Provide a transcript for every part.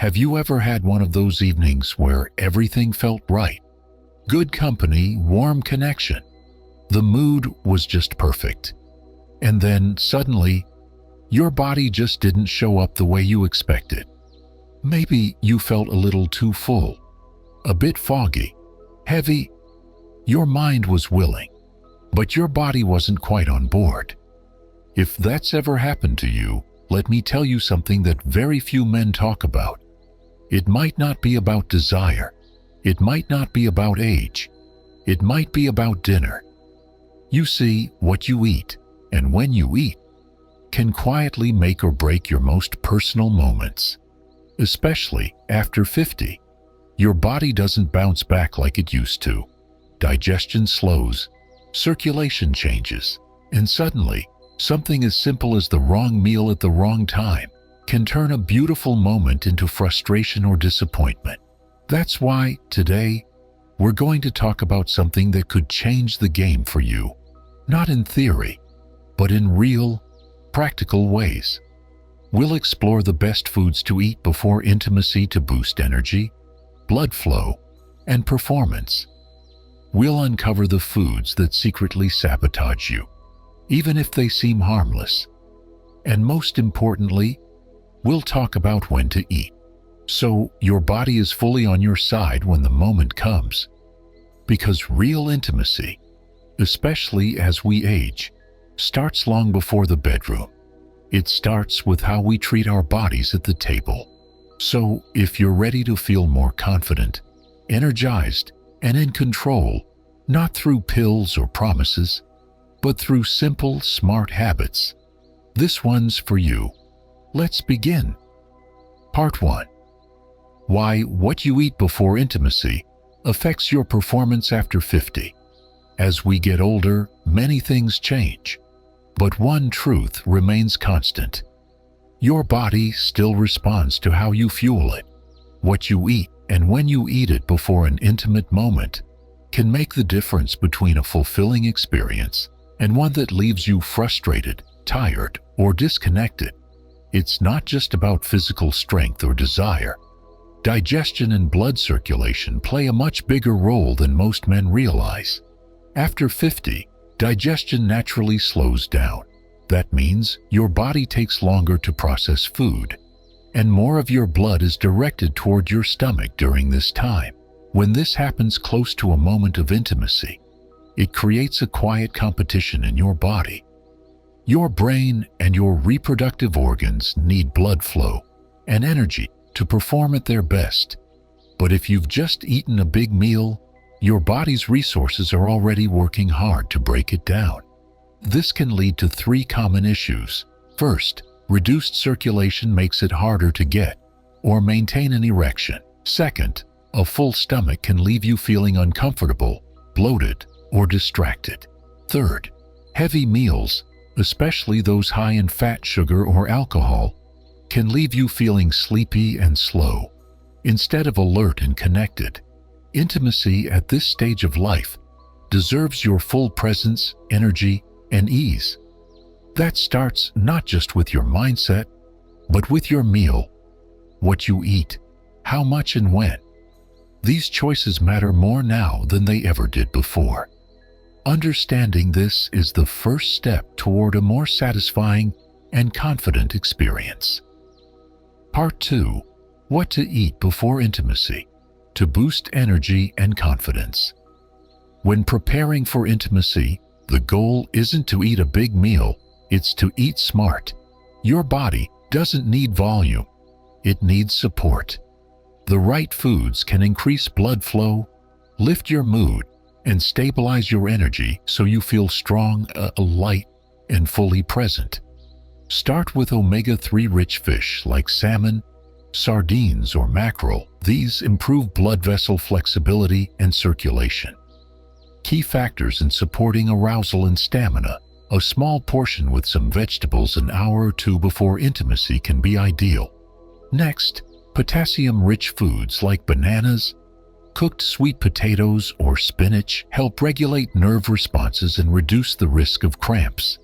Have you ever had one of those evenings where everything felt right? Good company, warm connection. The mood was just perfect. And then, suddenly, your body just didn't show up the way you expected. Maybe you felt a little too full, a bit foggy, heavy. Your mind was willing, but your body wasn't quite on board. If that's ever happened to you, let me tell you something that very few men talk about. It might not be about desire. It might not be about age. It might be about dinner. You see, what you eat, and when you eat, can quietly make or break your most personal moments. Especially after 50, your body doesn't bounce back like it used to. Digestion slows, circulation changes, and suddenly, something as simple as the wrong meal at the wrong time can turn a beautiful moment into frustration or disappointment. That's why, today, we're going to talk about something that could change the game for you. Not in theory, but in real, practical ways. We'll explore the best foods to eat before intimacy to boost energy, blood flow, and performance. We'll uncover the foods that secretly sabotage you, even if they seem harmless. And most importantly, we'll talk about when to eat, so your body is fully on your side when the moment comes. Because real intimacy, especially as we age, starts long before the bedroom. It starts with how we treat our bodies at the table. So, if you're ready to feel more confident, energized, and in control, not through pills or promises, but through simple, smart habits, this one's for you. Let's begin. Part 1. Why what you eat before intimacy affects your performance after 50. As we get older, many things change, but one truth remains constant. Your body still responds to how you fuel it. What you eat and when you eat it before an intimate moment can make the difference between a fulfilling experience and one that leaves you frustrated, tired, or disconnected. It's not just about physical strength or desire. Digestion and blood circulation play a much bigger role than most men realize. After 50, digestion naturally slows down. That means your body takes longer to process food, and more of your blood is directed toward your stomach during this time. When this happens close to a moment of intimacy, it creates a quiet competition in your body. Your brain and your reproductive organs need blood flow and energy to perform at their best. But if you've just eaten a big meal, your body's resources are already working hard to break it down. This can lead to 3 common issues. First, reduced circulation makes it harder to get or maintain an erection. Second, a full stomach can leave you feeling uncomfortable, bloated, or distracted. Third, heavy meals, especially those high in fat, sugar, or alcohol, can leave you feeling sleepy and slow, instead of alert and connected. Intimacy at this stage of life deserves your full presence, energy, and ease. That starts not just with your mindset, but with your meal, what you eat, how much and when. These choices matter more now than they ever did before. Understanding this is the first step toward a more satisfying and confident experience. Part 2. What to eat before intimacy to boost energy and confidence. When preparing for intimacy, the goal isn't to eat a big meal, it's to eat smart. Your body doesn't need volume, it needs support. The right foods can increase blood flow, lift your mood, and stabilize your energy so you feel strong, light, and fully present. Start with omega-3 rich fish like salmon, sardines, or mackerel. These improve blood vessel flexibility and circulation. Key factors in supporting arousal and stamina. A small portion with some vegetables an hour or 2 before intimacy can be ideal. Next, potassium-rich foods like bananas, cooked sweet potatoes, or spinach help regulate nerve responses and reduce the risk of cramps.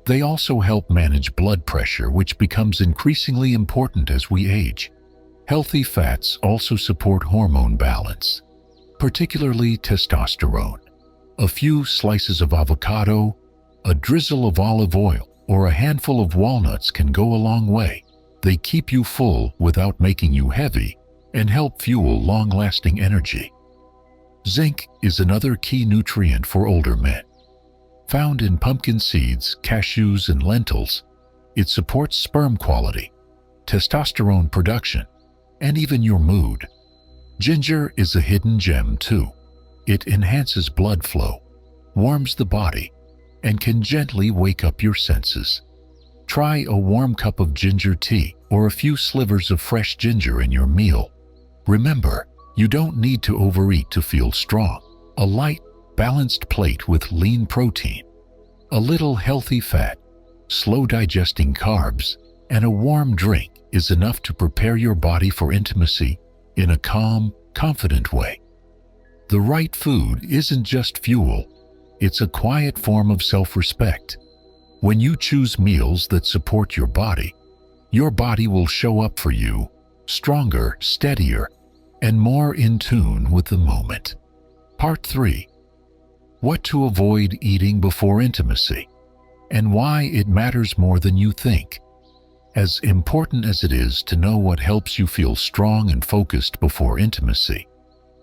They also help manage blood pressure, which becomes increasingly important as we age. Healthy fats also support hormone balance, particularly testosterone. A few slices of avocado, a drizzle of olive oil, or a handful of walnuts can go a long way. They keep you full without making you heavy and help fuel long-lasting energy. Zinc is another key nutrient for older men. Found in pumpkin seeds, cashews, and lentils, it supports sperm quality, testosterone production, and even your mood. Ginger is a hidden gem too. It enhances blood flow, warms the body, and can gently wake up your senses. Try a warm cup of ginger tea or a few slivers of fresh ginger in your meal. Remember, you don't need to overeat to feel strong. A light, balanced plate with lean protein, a little healthy fat, slow digesting carbs, and a warm drink is enough to prepare your body for intimacy in a calm, confident way. The right food isn't just fuel, it's a quiet form of self-respect. When you choose meals that support your body will show up for you, stronger, steadier, and more in tune with the moment. Part 3. What to avoid eating before intimacy, and why it matters more than you think. As important as it is to know what helps you feel strong and focused before intimacy,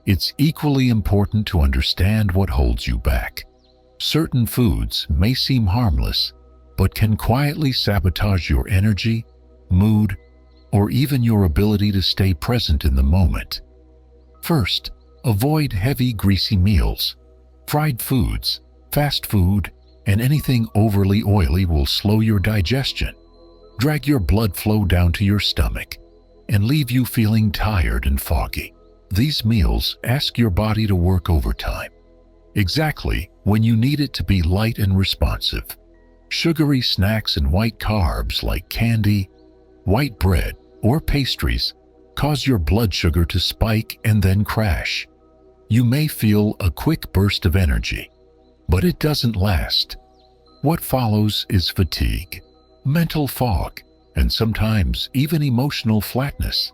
it's equally important to understand what holds you back. Certain foods may seem harmless, but can quietly sabotage your energy, mood, or even your ability to stay present in the moment. First, avoid heavy, greasy meals. Fried foods, fast food, and anything overly oily will slow your digestion, drag your blood flow down to your stomach, and leave you feeling tired and foggy. These meals ask your body to work overtime, exactly when you need it to be light and responsive. Sugary snacks and white carbs like candy, white bread, or pastries cause your blood sugar to spike and then crash. You may feel a quick burst of energy, but it doesn't last. What follows is fatigue, mental fog, and sometimes even emotional flatness,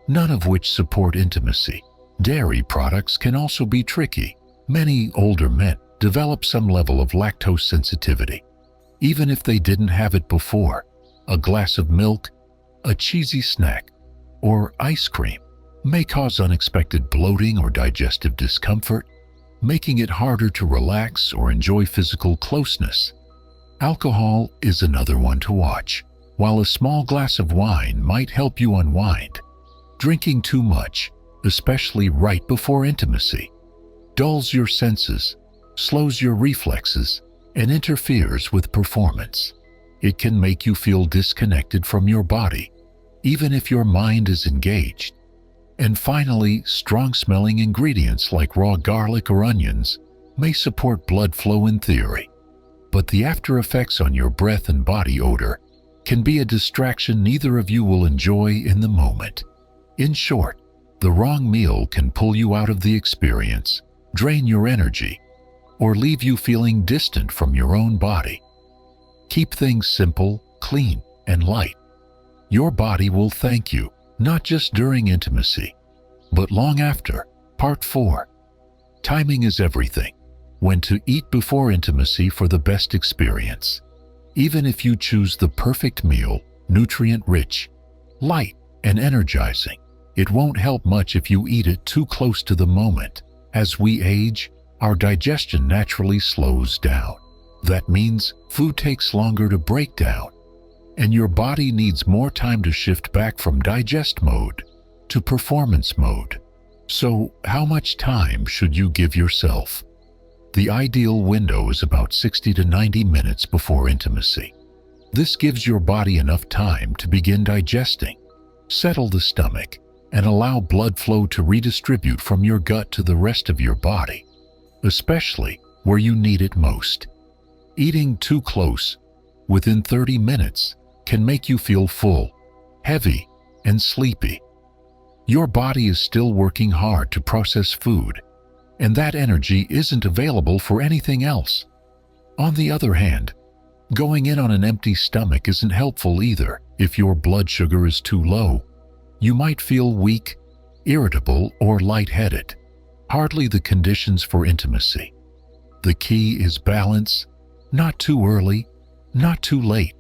none of which support intimacy. Dairy products can also be tricky. Many older men develop some level of lactose sensitivity, even if they didn't have it before. A glass of milk, a cheesy snack, or ice cream may cause unexpected bloating or digestive discomfort, making it harder to relax or enjoy physical closeness. Alcohol is another one to watch. While a small glass of wine might help you unwind, drinking too much, especially right before intimacy, dulls your senses, slows your reflexes, and interferes with performance. It can make you feel disconnected from your body, even if your mind is engaged. And finally, strong-smelling ingredients like raw garlic or onions may support blood flow in theory, but the after effects on your breath and body odor can be a distraction neither of you will enjoy in the moment. In short, the wrong meal can pull you out of the experience, drain your energy, or leave you feeling distant from your own body. Keep things simple, clean, and light. Your body will thank you, not just during intimacy, but long after. Part 4. Timing is everything. When to eat before intimacy for the best experience. Even if you choose the perfect meal, nutrient-rich, light, and energizing, it won't help much if you eat it too close to the moment. As we age, our digestion naturally slows down. That means food takes longer to break down, and your body needs more time to shift back from digest mode to performance mode. So, how much time should you give yourself? The ideal window is about 60 to 90 minutes before intimacy. This gives your body enough time to begin digesting, settle the stomach, and allow blood flow to redistribute from your gut to the rest of your body, especially where you need it most. Eating too close, within 30 minutes, can make you feel full, heavy, and sleepy. Your body is still working hard to process food, and that energy isn't available for anything else. On the other hand, going in on an empty stomach isn't helpful either. If your blood sugar is too low, You might feel weak, irritable, or lightheaded. Hardly the conditions for intimacy. The key is balance, not too early, not too late.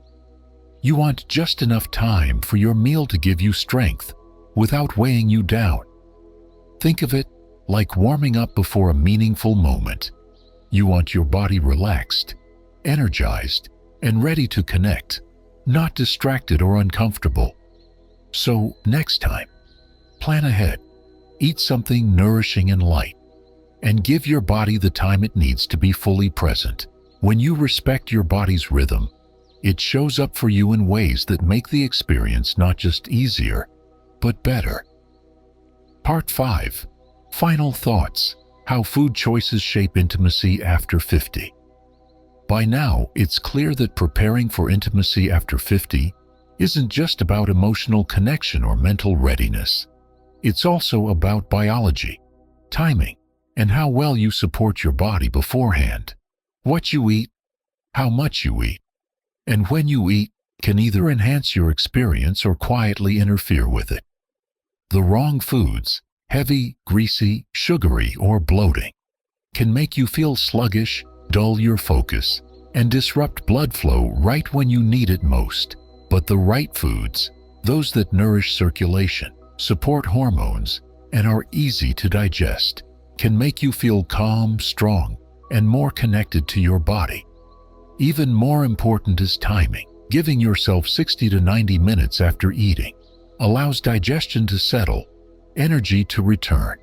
You want just enough time for your meal to give you strength without weighing you down. Think of it like warming up before a meaningful moment. You want your body relaxed, energized, and ready to connect, not distracted or uncomfortable. So, next time, plan ahead. Eat something nourishing and light, and give your body the time it needs to be fully present. When you respect your body's rhythm, it shows up for you in ways that make the experience not just easier, but better. Part 5. Final thoughts. How food choices shape intimacy after 50. By now, it's clear that preparing for intimacy after 50 isn't just about emotional connection or mental readiness. It's also about biology, timing, and how well you support your body beforehand. What you eat, how much you eat, and when you eat can either enhance your experience or quietly interfere with it. The wrong foods, heavy, greasy, sugary, or bloating, can make you feel sluggish, dull your focus, and disrupt blood flow right when you need it most. But the right foods, those that nourish circulation, support hormones, and are easy to digest, can make you feel calm, strong, and more connected to your body. Even more important is timing. Giving yourself 60 to 90 minutes after eating allows digestion to settle, energy to return,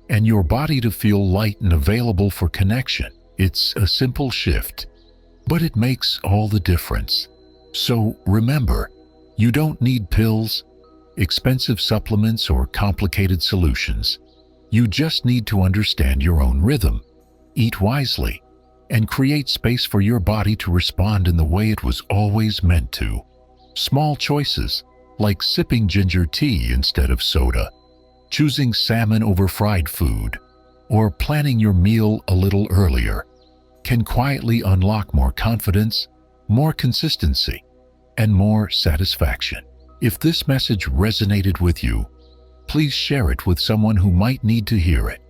and your body to feel light and available for connection. It's a simple shift, but it makes all the difference. So remember, you don't need pills, expensive supplements, or complicated solutions. You just need to understand your own rhythm, eat wisely, and create space for your body to respond in the way it was always meant to. Small choices, like sipping ginger tea instead of soda, choosing salmon over fried food, or planning your meal a little earlier, can quietly unlock more confidence, more consistency, and more satisfaction. If this message resonated with you, please share it with someone who might need to hear it.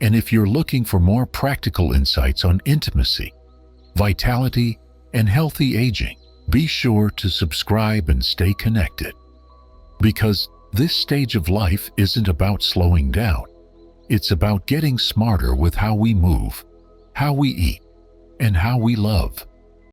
And if you're looking for more practical insights on intimacy, vitality, and healthy aging, be sure to subscribe and stay connected. Because this stage of life isn't about slowing down. It's about getting smarter with how we move, how we eat, and how we love.